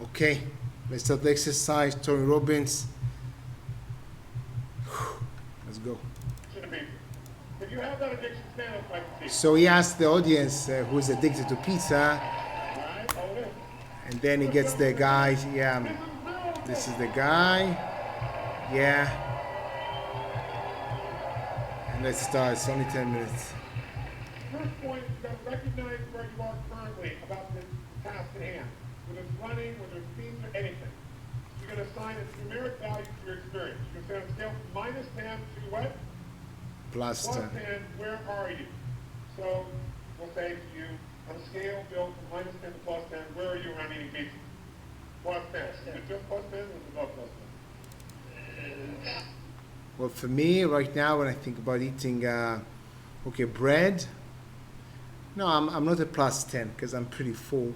Okay, let's start the exercise. Tony Robbins. Let's go. If you have that addiction, stand up like a So he asked the audience who's addicted to pizza, Right? Hold it. and then he gets the guy. Yeah, this is the guy. Yeah, and let's start. It's only 10 minutes. First point is you got to recognize where you are currently about the task at hand. Whether it's running, whether it's themes or anything. You're going to assign a numeric value to your experience. You're going to say on a scale from -10 to what? Plus 10. +10, where are you? So we'll say to you, on a scale, Bill, from -10 to +10, where are you around eating pizza? +10. Is it just +10 or is it above +10? Well, for me, right now, when I think about eating, okay, bread. No, I'm not a +10 because I'm pretty full.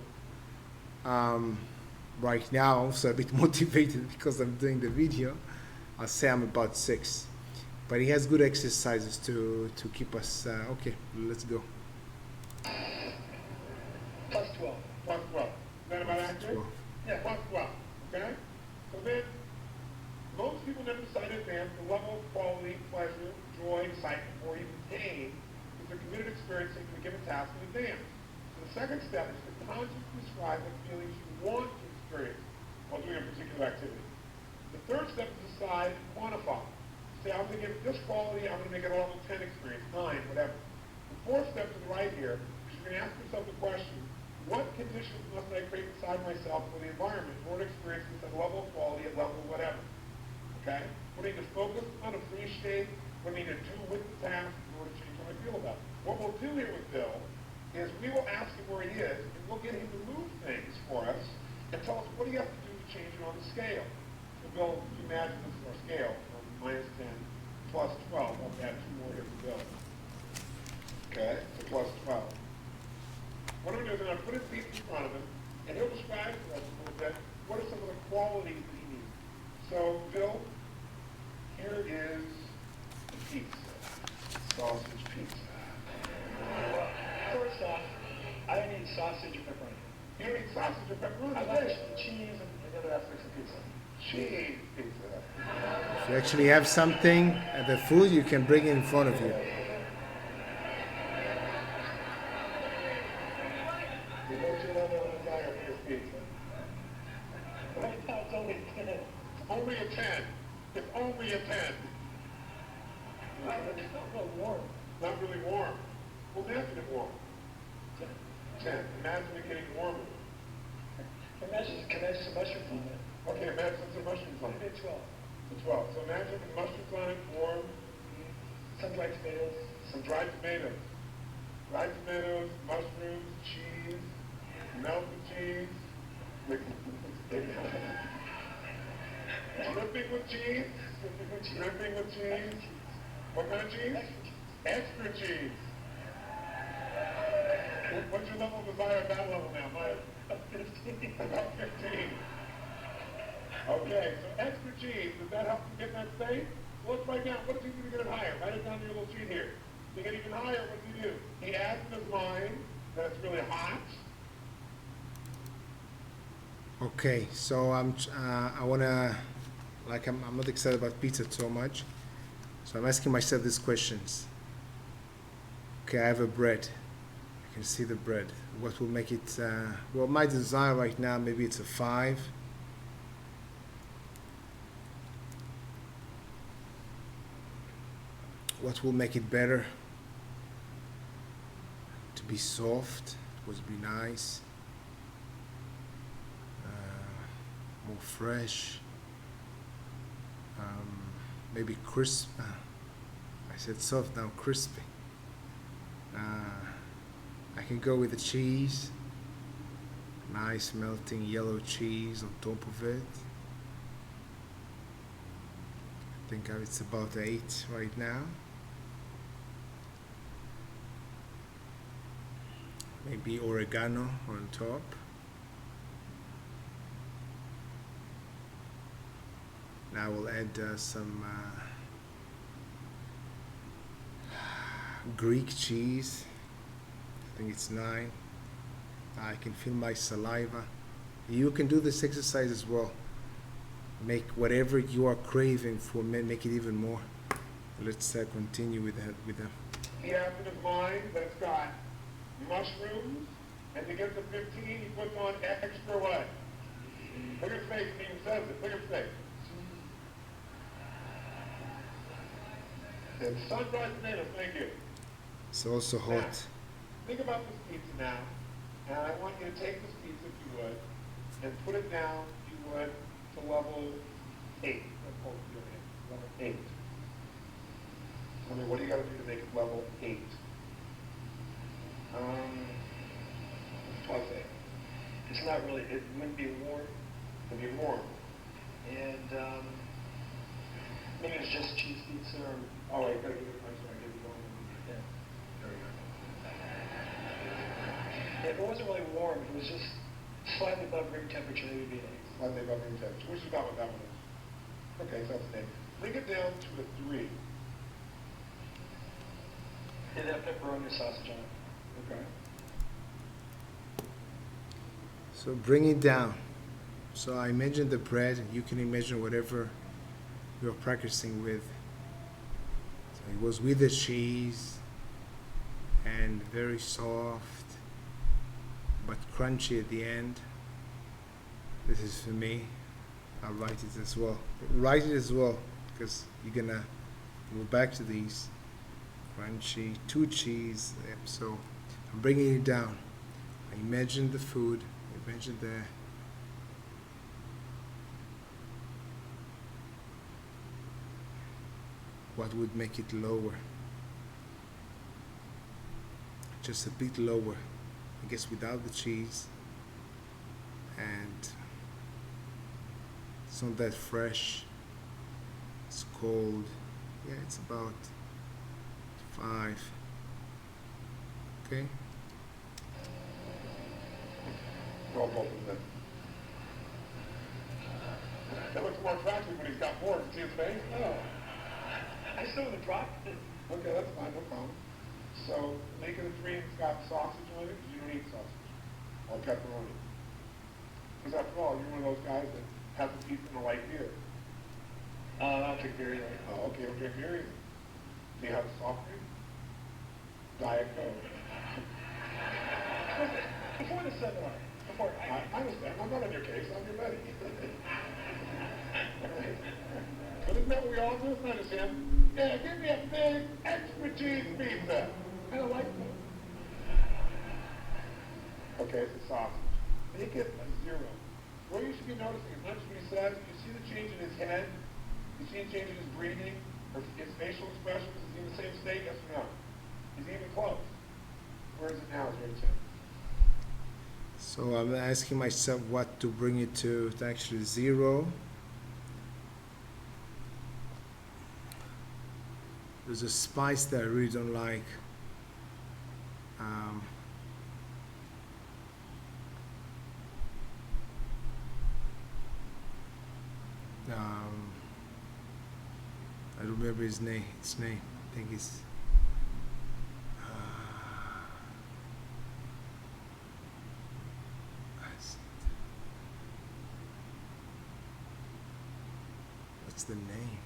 Right now, I'm also a bit motivated because I'm doing the video. I'll say I'm about 6. But he has good exercises to keep us. Okay, let's go. +12. +12. Is that about accurate? 12. Yeah, +12. Okay? So then, most people never decide in advance the level of quality, pleasure, joy, excitement, or even pain that they're committed to experiencing in a given task in advance. So the second step is to consciously describe what feelings you want to experience while doing a particular activity. The third step is to decide and quantify. Say, I'm going to give this quality, I'm going to make it a level 10 experience, 9, whatever. The fourth step to the right here is you're going to ask yourself the question, what conditions must I create inside myself or the environment in order to experience this at a level of quality, at level whatever? Okay? What I need to focus on, a free state, what I need to do with the task in order to change how I feel about it. What we'll do here with Bill is we will ask him where he is, and we'll get him to move things for us and tell us what do you have to do to change it on the scale. So Bill, you imagine this is our scale from -10 +12. I'll add 2 more here for Bill. Okay? So +12. What I'm going to do is I'm going to put his feet in front of him, and he'll describe to us a little bit what are some of the qualities that he needs. So, Bill, here is the pizza. Sausage pizza. First off, I need sausage or pepperoni. You don't need sausage or pepperoni? I like the cheese and the other aspects of pizza. Cheese pizza. If you actually have something at the food, you can bring it in front of you. What's your level of desire for this pizza? Right now it's only 10. Only a 10. It's only a 10. It's not real warm. Not really warm. Well, imagine it warm. 10. Imagine it getting warmer. Imagine some mushrooms on it. Okay, imagine some mushrooms on Maybe it. 12. The 12. So imagine the mushrooms on it, warm, Some dried tomatoes. some dried tomatoes. Dried tomatoes, mushrooms, cheese, melted cheese, dripping with cheese, dripping with cheese. What kind of cheese? Extra cheese. What's your level of desire at that level now? About 15. About 15. Okay, so extra cheese, does that help you get in that state? Well, let's write down, what does he do to get it higher? Write it down on your little sheet here. To get even higher, what does he do? He adds in his mind that it's really hot. Okay, so I wanna, like, I'm not excited about pizza so much, so I'm asking myself these questions. Okay, I have a bread. I can see the bread. What will make it? Well, my desire right now, maybe it's a 5. What will make it better? To be soft, would be nice. More fresh. Maybe crisp. I said soft, now crispy. I can go with the cheese. Nice melting yellow cheese on top of it. I think it's about 8 right now. Maybe oregano on top. Now we'll add some Greek cheese. I think it's 9. I can feel my saliva You can do this exercise as well. Make whatever you are craving for, make it even more. Let's continue with that. He has in his mind that it's got mushrooms, and to get to 15, he puts on extra what? Look at his face, he even says it. Look at his face. It's sun-dried tomatoes, thank you. It's also Now, hot. think about this pizza now, and I want you to take this pizza, if you would, and put it down, if you would, to level 8. Let's hold it your hand. Level 8. Tell me, what do you got to do to make it level 8? I'll say, it's not really, it wouldn't be warm, To be warm. and, maybe it's just cheese pizza or, Oh, wait, gotta give it, I'm sorry, give it one. yeah. There you If it wasn't really warm, if it was just slightly above room temperature, it would be an go. Slightly above room temperature. Which is about what that one is. Okay, so that's the name. Bring it down to a 3. 8. Did have pepperoni or sausage on it. Okay. So bring it down. So I imagine the bread, and you can imagine whatever you're practicing with. So it was with the cheese and very soft but crunchy at the end. This is for me. I'll write it as well. Write it as well because you're gonna go back to these. Crunchy, 2 cheese. Yep. So I'm bringing it down. I imagine the food. Imagine the what would make it lower. Just a bit lower. I guess without the cheese. And it's not that fresh. It's cold. Yeah, it's about 5. Okay. Roll both of them. That looks more attractive when he's got more. See his face? Oh, I still would have dropped it. Okay, that's fine, no problem. So, make it a 3 and it's got sausage on it, because you don't eat sausage. Or pepperoni. Because after all, you're one of those guys that has a pizza and a light beer. I'll take very light. Oh, okay, don't drink beer either. Do you have a soft drink? Diet Coke. Before the sunlight, before, I understand. I'm not on your case. I'm your buddy. But isn't that what we all do? I understand. Yeah, give me a big extra cheese pizza. I don't like that. Okay, it's a sausage. Make it a 0. What you should be noticing is not just what he says. You see the change in his head. You see the change in his breathing, or his facial expressions. Is he in the same state? Yes or no? Is he even close? Where is it now? Is it 10? So I'm asking myself what to bring it to. It's actually 0. There's a spice that I really don't like. I don't remember his name. I think it's. What's the name?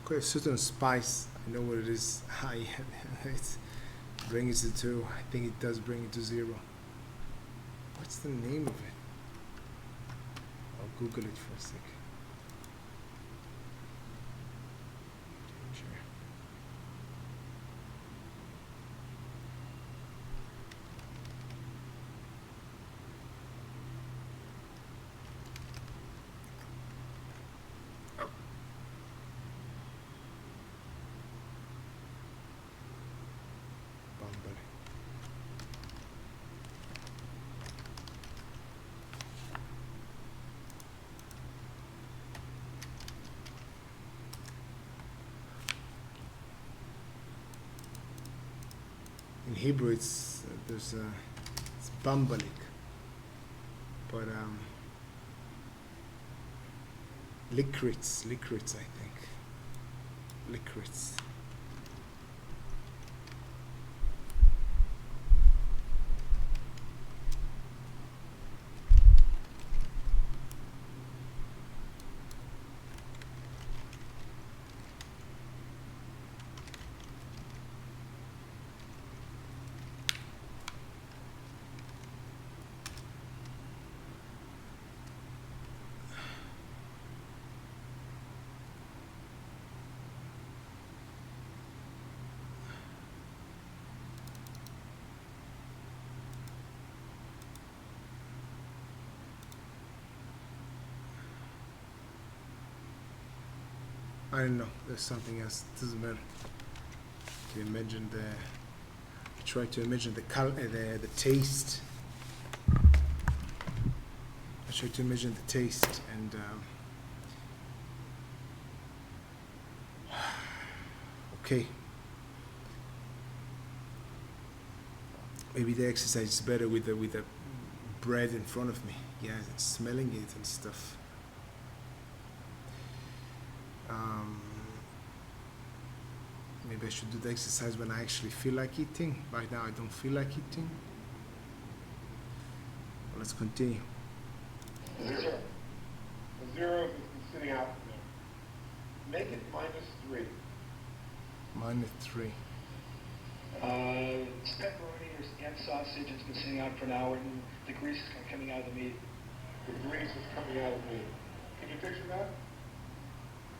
Okay, a certain spice. I know what it is. It brings it to. I think it does bring it to 0. What's the name of it? I'll Google it for a sec. Sure. Bumble. in Hebrew it's it's bambalik, but likrits, I think, likrits. I don't know. There's something else. It doesn't matter. To imagine try to imagine the taste. I try to imagine the taste and okay. Maybe the exercise is better with the bread in front of me. Yeah, smelling it and stuff. Maybe I should do the exercise when I actually feel like eating. Right now I don't feel like eating. Well, let's continue. Zero. The zero has been sitting out there. Make it -3. -3. It's pepperoni and sausage. It's been sitting out for an hour, and the grease is kind of coming out of the meat. The grease is coming out of the meat. Can you picture that?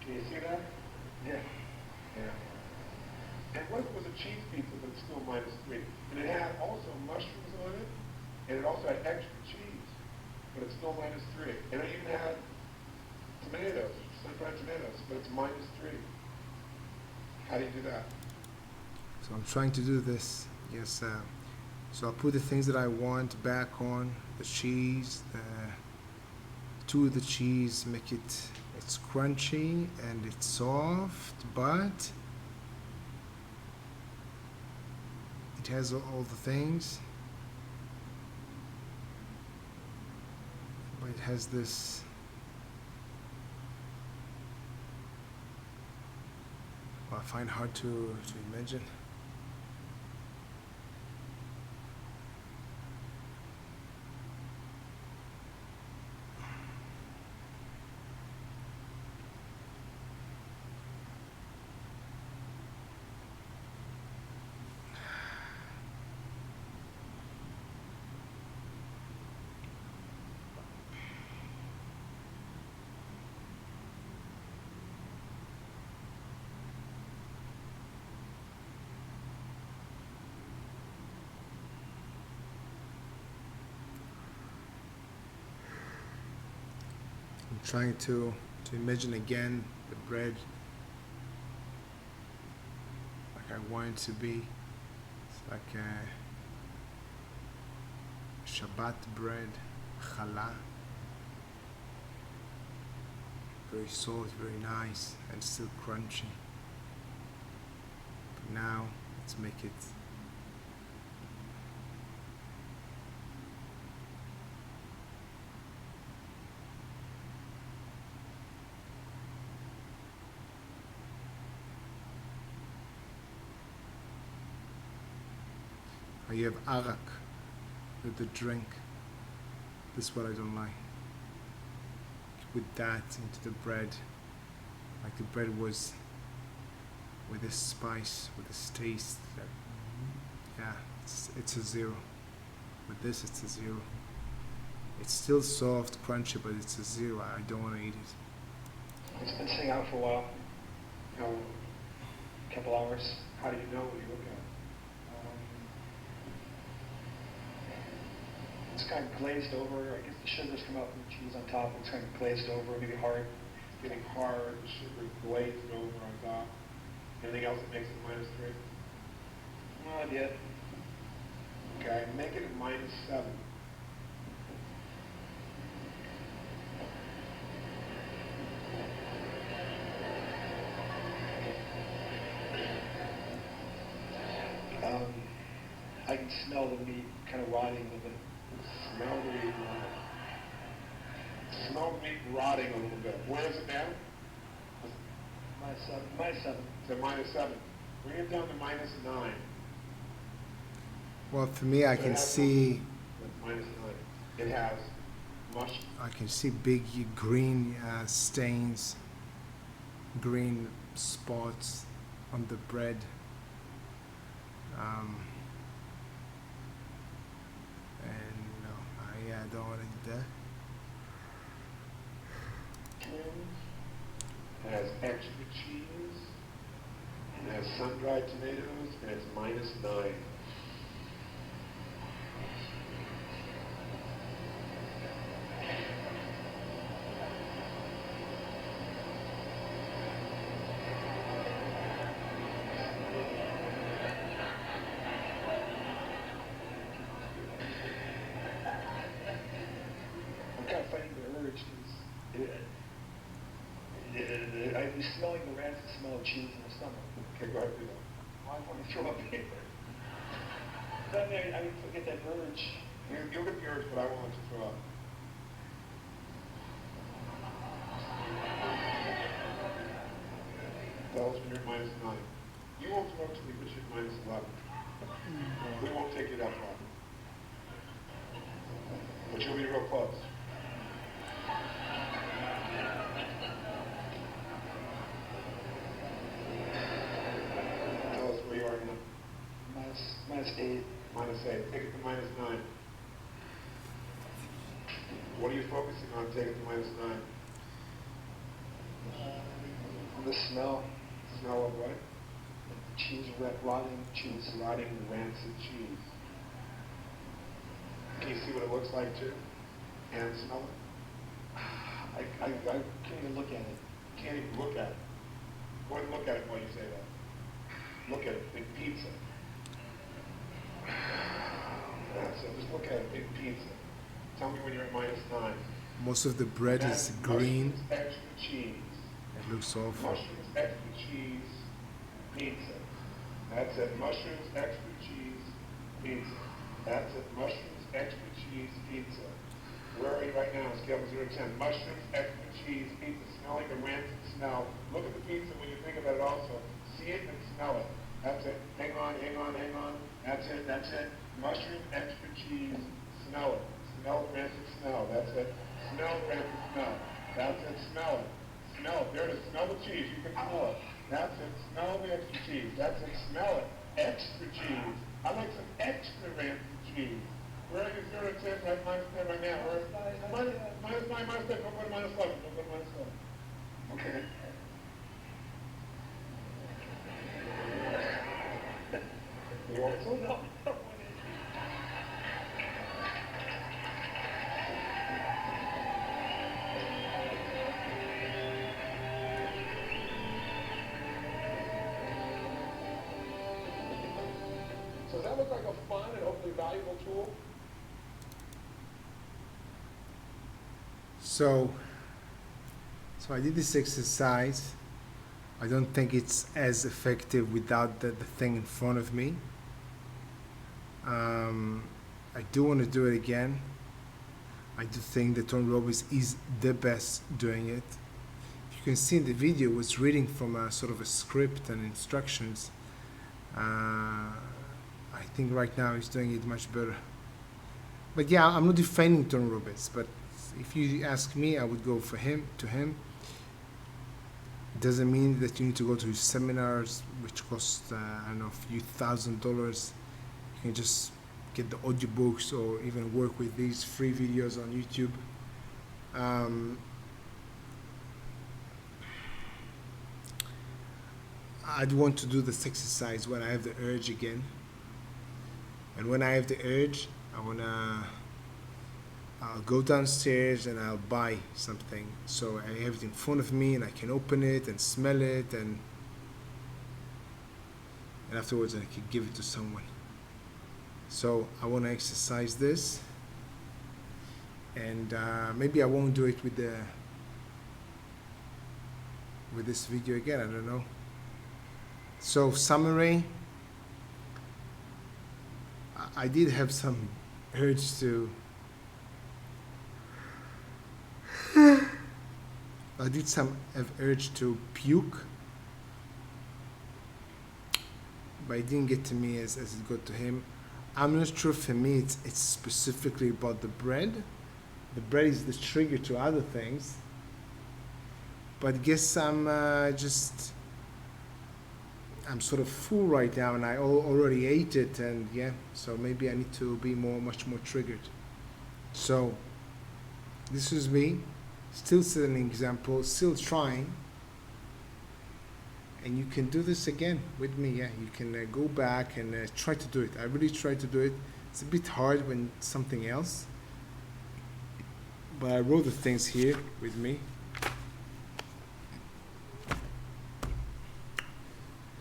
Can you see that? Yeah. Yeah. And what if it was a cheese pizza, but it's still -3? And it had also mushrooms on it, and it also had extra cheese, but it's still -3. And it even had tomatoes, sun-fried tomatoes, but it's -3. How do you do that? So I'm trying to do this. Yes. So I'll put the things that I want back on the cheese. To the cheese, make it's crunchy and it's soft, but it has all the things. But it has this. Well, I find hard to imagine. I'm trying to imagine again the bread like I want it to be. It's like a Shabbat bread, challah. Very soft, very nice, and still crunchy. But now let's make it you have arak, the drink. This is what I don't like. Put that into the bread, like the bread was with this spice, with this taste. Yeah, it's a 0. With this, it's a 0. It's still soft, crunchy, but it's a 0. I don't want to eat it. It's been sitting out for a while. How, A couple hours. how do you know when you look at it? It's kind of glazed over. I guess the sugars come out from the cheese on top. It's kind of glazed over, maybe hard. Getting hard, the sugar glazed over on top. Anything else that makes it -3? No idea. Okay, make it at -7. I can smell the meat kind of rotting a little bit. Smell the meat rotting. Smell the meat rotting a little bit. Where is it now? -7. -7. It's at -7. Bring it down to -9. Well, for me, I can see -9. It has mush. I can see big green stains, green spots on the bread. And no, I don't want to do that. It has extra cheese. It has sun-dried tomatoes, and it's -9. I'm kind of fighting the urge because I'm smelling the rancid smell of cheese in the stomach. Okay, go ahead, do that. Well, I want to throw up here. But I forget that urge. You'll get the urge, but I won't let you throw up. Tell us when you're at -9. You won't throw up till we put you at -11. We won't take you that far. But you'll be real close. Tell us where you are now. -8. -8. Take it to -9. What are you focusing on? Take it to -9. The smell. Smell of what? Cheese, rotting cheese. Rotting rancid cheese. Can you see what it looks like too? And smell it? I can't even look at it. Can't even look at it. Go ahead and look at it while you say that. Look at it, big pizza. That's it. Just look at it, big pizza. Tell me when you're at -9. Most of the bread is green. Mushrooms, extra cheese. It looks awful. Mushrooms, extra cheese, pizza. That's it. Mushrooms, extra cheese, pizza. That's it. Mushrooms, extra cheese, pizza. Where are you right now? Scale of 0 to 10. Mushrooms, extra cheese, pizza. Smell like a rancid smell. Look at the pizza when you think about it also. See it and smell it. That's it. Hang on, hang on, hang on. That's it, that's it. Mushroom, extra cheese. Smell it. Smell the rancid smell. That's it. Smell the rancid smell. That's it. Smell it. Smell it. There it is. Smell the cheese. You can smell it. That's it. Smell the extra cheese. That's it. Smell it. Extra cheese. I like some extra rancid cheese. Where are you 0 to 10? Right, -10 right now. Where? -9, -10. Don't go to -11. Don't go to -11. Okay. You want some? No. So does that look like a fun and hopefully valuable tool? So I did this exercise. I don't think it's as effective without the thing in front of me. I do want to do it again. I do think that Tony Robbins is the best doing it. You can see in the video, it was reading from a sort of a script and instructions. I think right now he's doing it much better. But yeah, I'm not defending Tony Robbins, but if you ask me, I would go to him. Doesn't mean that you need to go to his seminars, which cost I don't know, a few $1,000s. You can just get the audiobooks or even work with these free videos on YouTube. I'd want to do this exercise when I have the urge again. And when I have the urge, I'll go downstairs and I'll buy something. So I have it in front of me and I can open it and smell it, and afterwards I can give it to someone. So I want to exercise this, and maybe I won't do it with this video again. I don't know. So summary. I did have some urge to. I did some have urge to puke, but it didn't get to me as it got to him. I'm not sure for me it's specifically about the bread. The bread is the trigger to other things. But I guess I'm sort of full right now, and I already ate it, and yeah, so maybe I need to be much more triggered. So this is me, still setting an example, still trying, and you can do this again with me. Yeah, you can go back and try to do it. I really try to do it. It's a bit hard when it's something else, but I wrote the things here with me.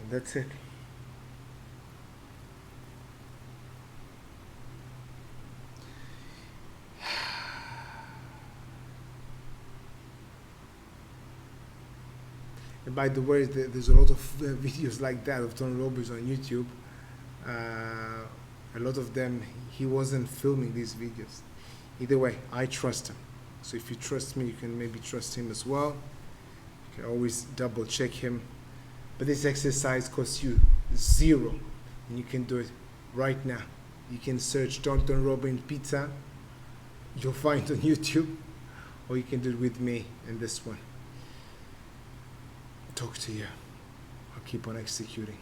And that's it. And by the way, there's a lot of videos like that of Tony Robbins on YouTube. A lot of them, he wasn't filming these videos. Either way, I trust him. So if you trust me, you can maybe trust him as well. You can always double check him. But this exercise costs you $0, and you can do it right now. You can search Tony Robbins pizza. You'll find it on YouTube, or you can do it with me in this one. Talk to you. I'll keep on executing.